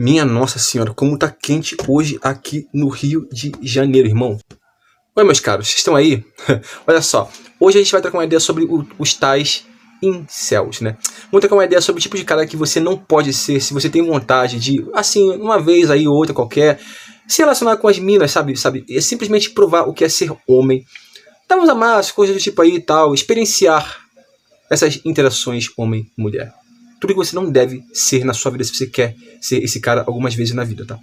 Minha Nossa Senhora, como tá quente hoje aqui no Rio de Janeiro, irmão. Oi, meus caros, vocês estão aí? Olha só, hoje a gente vai trocar uma ideia sobre os tais incels, né? Vamos trocar uma ideia sobre o tipo de cara que você não pode ser se você tem vontade de, assim, uma vez aí ou outra qualquer, se relacionar com as minas, sabe? É simplesmente provar o que é ser homem. Dar uns amassos, coisas do tipo aí e tal, experienciar essas interações homem-mulher. Tudo que você não deve ser na sua vida se você quer ser esse cara algumas vezes na vida, tá?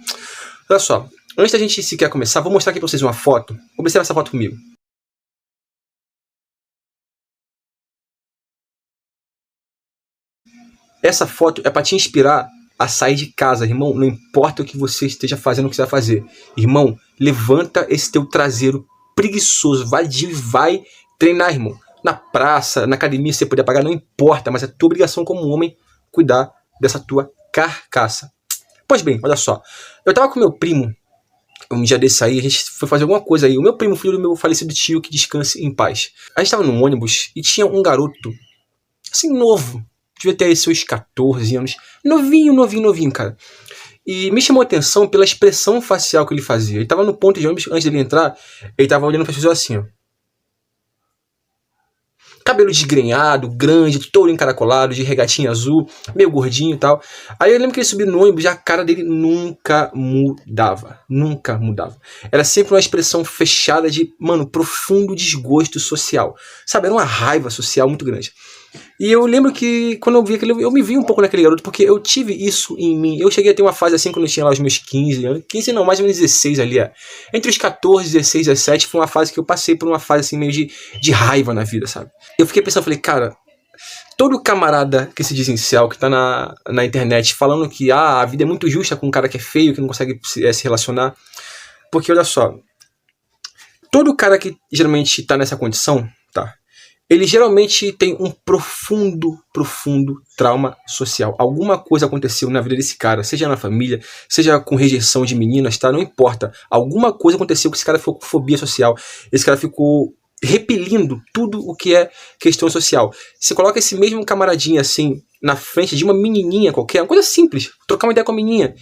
Olha só, antes da gente sequer começar, vou mostrar aqui pra vocês uma foto. Observe essa foto comigo. Essa foto é para te inspirar a sair de casa, irmão. Não importa o que você esteja fazendo, o que você vai fazer. Irmão, levanta esse teu traseiro preguiçoso, vadio e vai treinar, irmão. Na praça, na academia, se você puder pagar, não importa, mas é tua obrigação como homem cuidar dessa tua carcaça. Pois bem, olha só. Eu tava com meu primo, um dia desse aí, a gente foi fazer alguma coisa aí. O meu primo, filho do meu falecido tio, que descanse em paz. A gente tava num ônibus e tinha um garoto, assim, novo. Devia ter aí seus 14 anos. Novinho, cara. E me chamou a atenção pela expressão facial que ele fazia. Ele tava no ponto de ônibus, antes dele entrar, ele tava olhando para as pessoas assim, ó. Cabelo desgrenhado, grande, todo encaracolado, de regatinha azul, meio gordinho e tal. Aí eu lembro que ele subiu no ônibus e a cara dele nunca mudava. Nunca mudava. Era sempre uma expressão fechada de, mano, profundo desgosto social. Sabe, era uma raiva social muito grande. E eu lembro que quando eu vi aquele, eu me vi um pouco naquele garoto, porque eu tive isso em mim. Eu cheguei a ter uma fase assim quando eu tinha lá os meus 15 anos. 15 não, mais ou menos 16 ali, é. Entre os 14, 16, 17 foi uma fase que eu passei por uma fase assim meio de raiva na vida, sabe? Eu fiquei pensando, falei, cara, todo camarada que se diz incel, que tá na internet falando que a vida é muito justa com um cara que é feio, que não consegue se relacionar. Porque olha só, todo cara que geralmente tá nessa condição, tá? Ele geralmente tem um profundo trauma social. Alguma coisa aconteceu na vida desse cara, seja na família, seja com rejeição de meninas, tá? Não importa. Alguma coisa aconteceu que esse cara ficou com fobia social. Esse cara ficou repelindo tudo o que é questão social. Você coloca esse mesmo camaradinho assim na frente de uma menininha qualquer, uma coisa simples, trocar uma ideia com a menininha.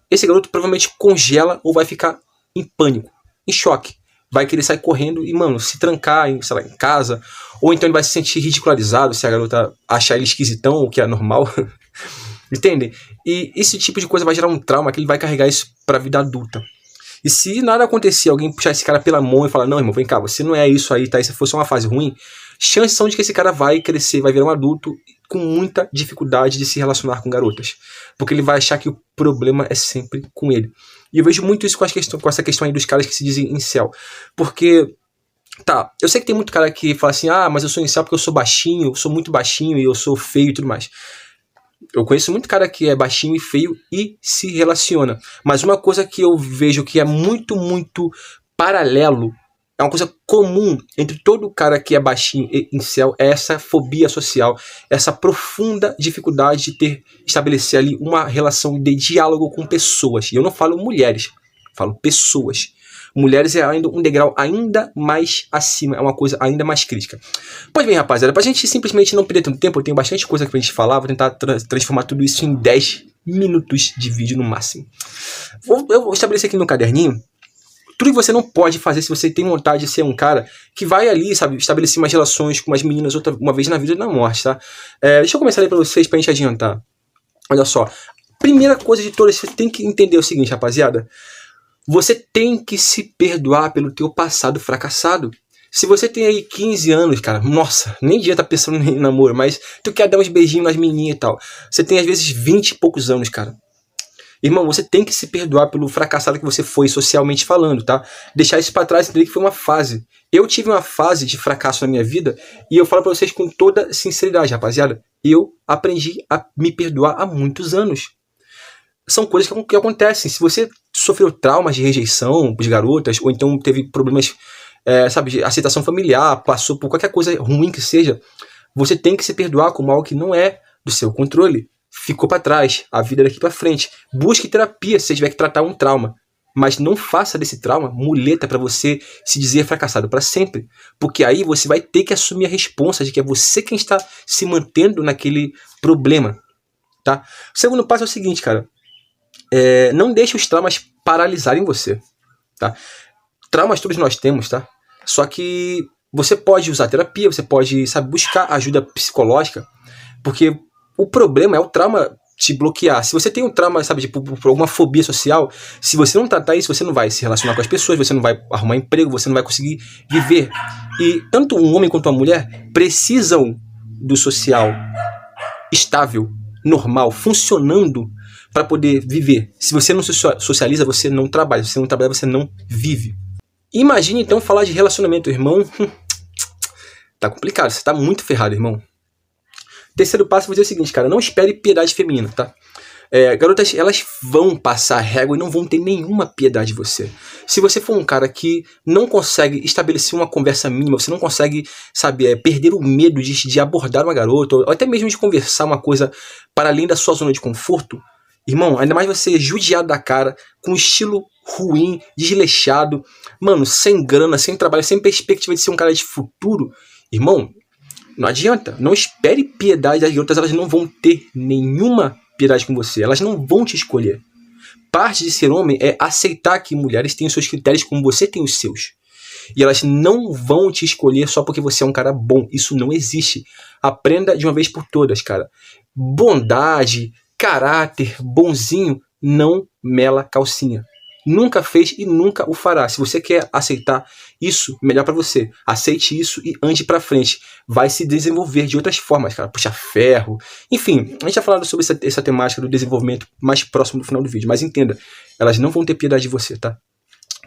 Esse garoto provavelmente congela ou vai ficar em pânico, em choque. Vai querer sair correndo e, mano, se trancar sei lá, em casa. Ou então ele vai se sentir ridicularizado se a garota achar ele esquisitão, o que é normal. Entende? E esse tipo de coisa vai gerar um trauma que ele vai carregar isso pra vida adulta. E se nada acontecer, alguém puxar esse cara pela mão e falar, não, irmão, vem cá, você não é isso aí, tá? E se fosse uma fase ruim, chances são de que esse cara vai crescer, vai virar um adulto com muita dificuldade de se relacionar com garotas. Porque ele vai achar que o problema é sempre com ele. E eu vejo muito isso com essa questão aí dos caras que se dizem incel. Porque, tá, eu sei que tem muito cara que fala assim, ah, mas eu sou incel porque eu sou baixinho, eu sou muito baixinho e eu sou feio e tudo mais. Eu conheço muito cara que é baixinho e feio e se relaciona. Mas uma coisa que eu vejo que é muito paralelo, é uma coisa comum entre todo cara que é baixinho e incel, é essa fobia social, essa profunda dificuldade de estabelecer ali uma relação de diálogo com pessoas. E eu não falo mulheres, falo pessoas. Mulheres é ainda um degrau ainda mais acima, é uma coisa ainda mais crítica. Pois bem, rapaziada, pra gente simplesmente não perder tanto tempo, eu tenho bastante coisa pra gente falar, vou tentar transformar tudo isso em 10 minutos de vídeo no máximo. Eu vou estabelecer aqui no caderninho tudo que você não pode fazer se você tem vontade de ser um cara que vai ali, sabe, estabelecer umas relações com umas meninas uma vez na vida e na morte, tá? Deixa eu começar aí pra vocês pra gente adiantar. Olha só, primeira coisa de todas, você tem que entender o seguinte, rapaziada. Você tem que se perdoar pelo teu passado fracassado. Se você tem aí 15 anos, cara, nossa, nem devia estar pensando em namoro, mas tu quer dar uns beijinhos nas menininhas e tal. Você tem às vezes 20 e poucos anos, cara. Irmão, você tem que se perdoar pelo fracassado que você foi socialmente falando, tá? Deixar isso pra trás e entender que foi uma fase. Eu tive uma fase de fracasso na minha vida e eu falo pra vocês com toda sinceridade, rapaziada. Eu aprendi a me perdoar há muitos anos. São coisas que acontecem. Se você sofreu traumas de rejeição de garotas, ou então teve problemas, sabe, de aceitação familiar, passou por qualquer coisa ruim que seja, você tem que se perdoar como algo que não é do seu controle. Ficou para trás, a vida é daqui para frente. Busque terapia se você tiver que tratar um trauma. Mas não faça desse trauma muleta para você se dizer fracassado para sempre. Porque aí você vai ter que assumir a responsa de que é você quem está se mantendo naquele problema. Tá? O segundo passo é o seguinte, cara. não deixe os traumas paralisarem você, tá? Traumas todos nós temos, tá? Só que você pode usar terapia, você pode, sabe, buscar ajuda psicológica, porque o problema é o trauma te bloquear. Se você tem um trauma, sabe, tipo, por alguma fobia social, se você não tratar isso, você não vai se relacionar com as pessoas, você não vai arrumar emprego, você não vai conseguir viver. E tanto um homem quanto uma mulher precisam do social estável, normal, funcionando para poder viver. Se você não se socializa, você não trabalha. Se você não trabalha, você não vive. Imagine então falar de relacionamento, irmão. Tá complicado, você tá muito ferrado, irmão. Terceiro passo, vou dizer o seguinte, cara, não espere piedade feminina, tá? Garotas, elas vão passar régua e não vão ter nenhuma piedade de você. Se você for um cara que não consegue estabelecer uma conversa mínima, você não consegue, sabe, perder o medo de abordar uma garota, ou até mesmo de conversar uma coisa para além da sua zona de conforto, irmão, ainda mais você judiado da cara, com estilo ruim, desleixado, mano, sem grana, sem trabalho, sem perspectiva de ser um cara de futuro, irmão, não adianta, não espere piedade das garotas, elas não vão ter nenhuma piedade com você, elas não vão te escolher. Parte de ser homem é aceitar que mulheres têm os seus critérios como você tem os seus. E elas não vão te escolher só porque você é um cara bom, isso não existe. Aprenda de uma vez por todas, cara. Bondade, caráter, bonzinho, não mela calcinha. Nunca fez e nunca o fará. Se você quer aceitar isso, melhor pra você. Aceite isso e ande pra frente. Vai se desenvolver de outras formas, cara. Puxar ferro. Enfim, a gente já falado sobre essa temática do desenvolvimento mais próximo do final do vídeo. Mas entenda, elas não vão ter piedade de você, tá?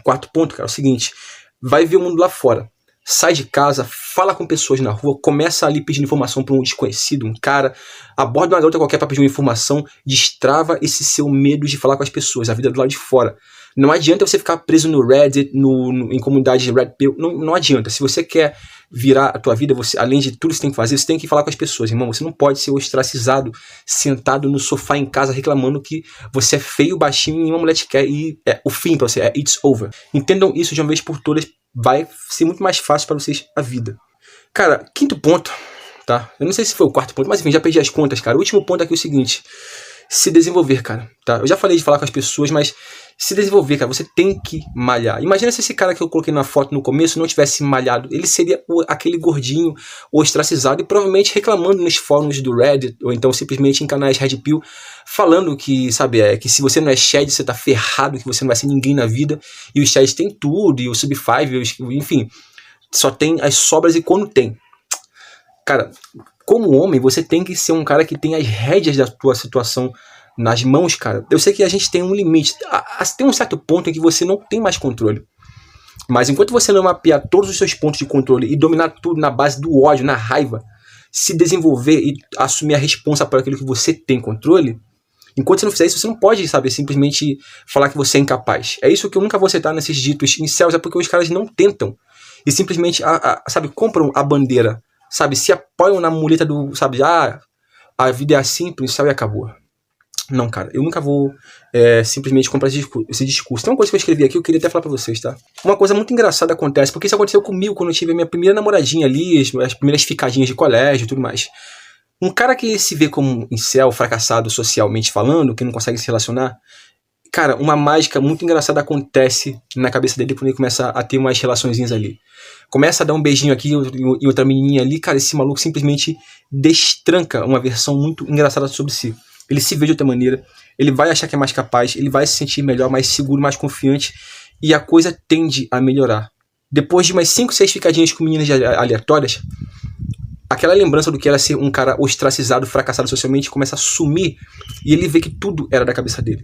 Quarto ponto, cara, é o seguinte. Vai ver o mundo lá fora. Sai de casa, fala com pessoas na rua, começa ali pedindo informação para um desconhecido, um cara, aborda uma garota qualquer para pedir uma informação, destrava esse seu medo de falar com as pessoas, a vida do lado de fora. Não adianta você ficar preso no Reddit, em comunidade de Red Pill, não adianta. Se você quer virar a tua vida, você, além de tudo que você tem que fazer, você tem que falar com as pessoas, irmão. Você não pode ser ostracizado, sentado no sofá em casa reclamando que você é feio, baixinho e uma mulher te quer e o fim pra você, it's over. Entendam isso de uma vez por todas. Vai ser muito mais fácil para vocês a vida. Cara, quinto ponto, tá? Eu não sei se foi o quarto ponto, mas enfim, já perdi as contas, cara. O último ponto aqui é o seguinte. Se desenvolver, cara, tá? Eu já falei de falar com as pessoas, mas se desenvolver, cara, você tem que malhar. Imagina se esse cara que eu coloquei na foto no começo não tivesse malhado. Ele seria aquele gordinho ostracizado e provavelmente reclamando nos fóruns do Reddit, ou então simplesmente em canais Red Pill, falando que, sabe, que se você não é Shed, você tá ferrado, que você não vai ser ninguém na vida. E o Shed tem tudo, e o Sub-5, enfim, só tem as sobras e quando tem. Cara, como homem, você tem que ser um cara que tem as rédeas da tua situação nas mãos, cara. Eu sei que a gente tem um limite. Tem um certo ponto em que você não tem mais controle. Mas enquanto você não mapear todos os seus pontos de controle e dominar tudo na base do ódio, na raiva, se desenvolver e assumir a responsa por aquilo que você tem controle, enquanto você não fizer isso, você não pode, sabe, simplesmente falar que você é incapaz. É isso que eu nunca vou aceitar nesses ditos incels, é porque os caras não tentam. E simplesmente, sabe, compram a bandeira. Sabe, se apoiam na muleta do, sabe, a vida é assim, o céu e acabou. Não, cara, eu nunca vou simplesmente comprar esse discurso. Tem uma coisa que eu escrevi aqui, eu queria até falar pra vocês, tá? Uma coisa muito engraçada acontece, porque isso aconteceu comigo quando eu tive a minha primeira namoradinha ali, as primeiras ficadinhas de colégio e tudo mais. Um cara que se vê como incel, fracassado socialmente falando, que não consegue se relacionar, cara, uma mágica muito engraçada acontece na cabeça dele quando ele começa a ter umas relaçõezinhas ali. Começa a dar um beijinho aqui e outra menininha ali, cara, esse maluco simplesmente destranca uma versão muito engraçada sobre si. Ele se vê de outra maneira, ele vai achar que é mais capaz, ele vai se sentir melhor, mais seguro, mais confiante, e a coisa tende a melhorar. Depois de umas 5, 6 ficadinhas com meninas aleatórias, aquela lembrança do que era ser um cara ostracizado, fracassado socialmente, começa a sumir, e ele vê que tudo era da cabeça dele.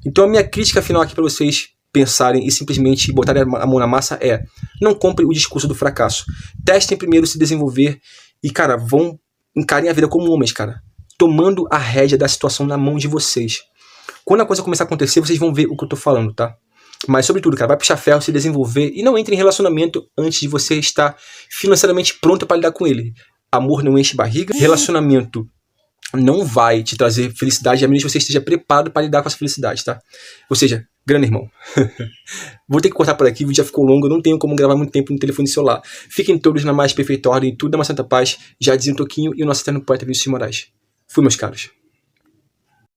Então a minha crítica final aqui para vocês pensarem e simplesmente botarem a mão na massa é: não comprem o discurso do fracasso. Testem primeiro se desenvolver e, cara, encarem a vida como homens, cara. Tomando a rédea da situação na mão de vocês. Quando a coisa começar a acontecer, vocês vão ver o que eu tô falando, tá? Mas, sobretudo, cara, vai puxar ferro, se desenvolver e não entre em relacionamento antes de você estar financeiramente pronto para lidar com ele. Amor não enche barriga. Relacionamento não vai te trazer felicidade a menos que você esteja preparado para lidar com essa felicidade, tá? Ou seja, grana, irmão. Vou ter que cortar por aqui, o vídeo já ficou longo, eu não tenho como gravar muito tempo no telefone celular. Fiquem todos na mais perfeita ordem, tudo é uma santa paz. Já dizia o Toquinho e o nosso eterno poeta Vinícius de Moraes. Fui, meus caros.